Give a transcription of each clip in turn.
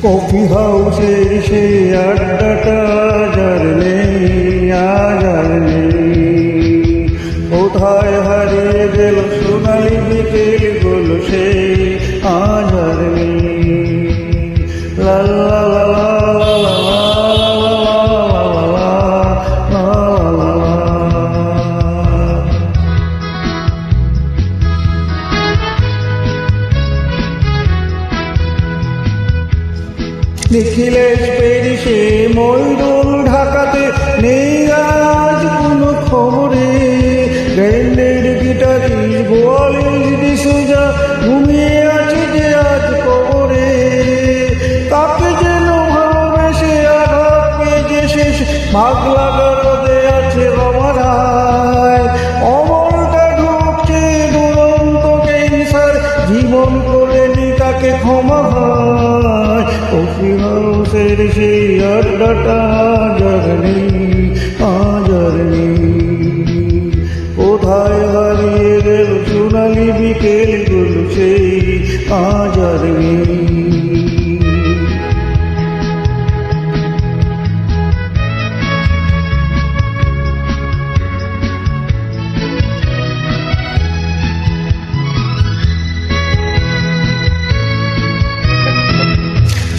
Coffee হাউসের সেই আড্ডাটা যার নেই, আজ আর নেই। কোথায় হারিয়ে গেল সোনালি বিকেল গুলো সেই, আজ আর নেই। লা লা লা লা লা লা লা লা। নিখিলেশ পেরিসে ময়ূর ঢাকাতে নেই আজ কোনো খবরে। ব্যান্ডের গিটারিস্ট গোয়ালির ডিসুজা ঘুমিয়ে আছে যে আজ কবরে। কাকে যেন ভালোবেসে আঘাত পেয়ে শেষ ভাগ লাগা রোদে আছে রমারায়। অমরটা ঢুকছে দুরন্ত ক্যান্সার, জীবন করলেনি তাকে ক্ষমা হয়। কফি হাউসের সেই আড্ডাটা যার নেই, আজ আর নেই। কোথায় হারিয়ে গেল সোনালি বিকেল গুলো সেই, আজ আর নেই।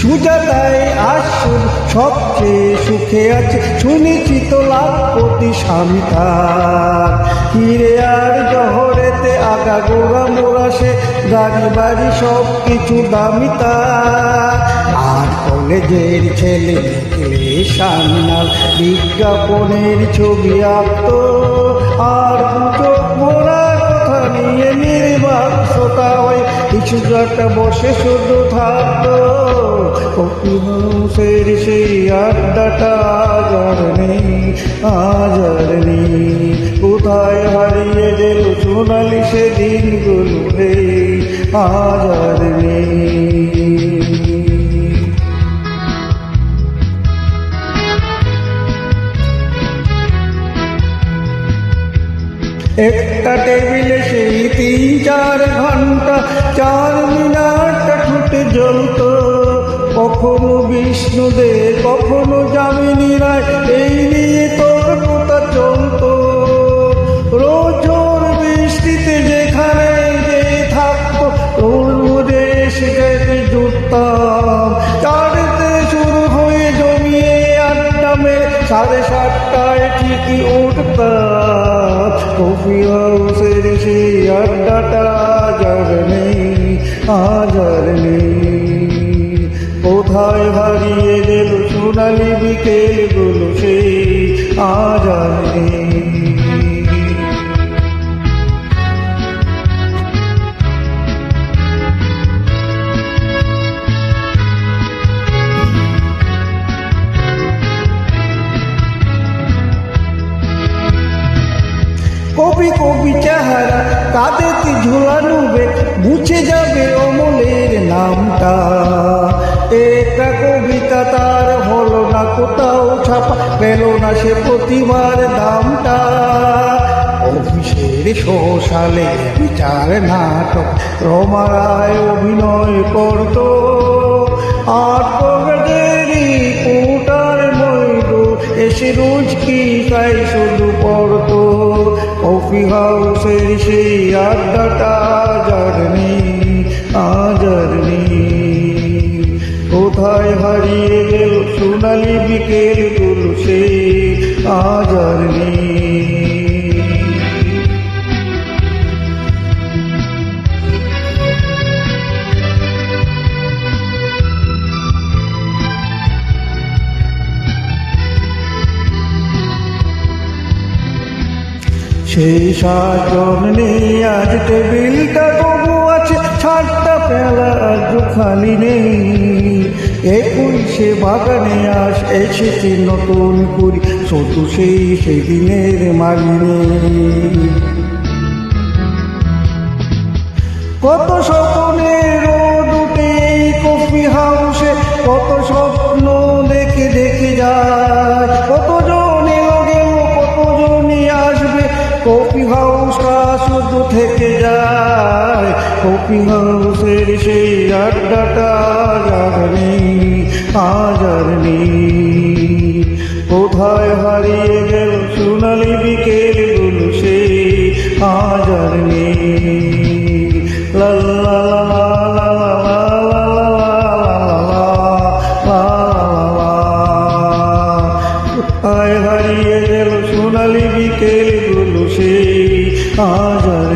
সুজাতায় আসুন সবচেয়ে সুখে আছে, শুনেছি তো লাখপতি স্বামী তার। হিরে আর জহরেতে আগা গোড়া মোড়া সে, গাড়ি বাড়ি সব কিছু দামি তার। আর কলেজের ছেলে দেখলে সান্নাল বিজ্ঞাপনের ছবি আঁকত, আর চোখ মোড়া কথা নিয়ে নির্বাক শ্রোতা হয়ে কিছু একটা বসে শুধু থাকতো। কফি হাউসের সেই আড্ডাটা আজ আর নেই, আজ আর নেই। কোথায় হারিয়ে গেল সোনালি সে দিনগুলো রে, আজ আর নেই। একটা টেবিলে সেই 3-4 ঘন্টা 4 মিনিট ঠুটে জ্বলত। কখনো বিষ্ণুদেব কখনো যামিনী রায়, এই নিয়ে তোর কথা চলত। রোজ ওর বৃষ্টিতে যেখানে যে থাকতো, রোজ এসে যেতে জুটতাম। চারটে শুরু হয়ে জমিয়ে আড্ডা মেরে 7:30টায় ঠিকই উঠতাম। কফি হাউসের সেই আড্ডাটা যার নেই, আজ আর নেই। কোথায় হারিয়ে গেল সোনালি বিকেল গুলো সেই, আজ আর নেই। কবি কবি চেহারা কাঁধেতে ঝুলানো বেগ, মুছে যাবে অমলের নামটা। একটা কবিতা তার হলো না কোথাও ছাপা, পেল না সে প্রতিবার দামটা। অফিসের সোশ্যালে বিচার নাটক রমা রায় অভিনয় করত, আর কবিদেরই কোটার ময়ূর এসে রোজ কি তাই শুধু পড়ত। কফি হাউসের সেই আড্ডাটা যার নেই, আজ আর নেই। কোথায় হারিয়ে গেল সোনালি বিকেল গুলো সেই, আজ আর নেই। সেই 7 জন নেই আজ, টেবিলটা তবু আছে, 7টা পেলা আজ খালি নেই। 21শে বাগানে আস এসেছে নতুন কুড়ি, শুধু সেই সেদিনের মালিনে। কত স্বপ্নের রোদ উঠে এই কফি হাউসে, কত স্বপ্ন দেখে দেখে যায়। কতজন এলো গেল, কতজনই আসবে, কফি হাউসটা শুধু থেকে যায় কফি হাউসের সেই আড্ডাটা আজ আর নেই, আজ আর নেই। কোথায় হারিয়ে গেল সোনালি বিকেলগুলো সেই আজ আর নেই। লা লা লা লা লা লা লা লা। কোথায় হারিয়ে গেল সোনালি বিকেলগুলো সেই আজ আর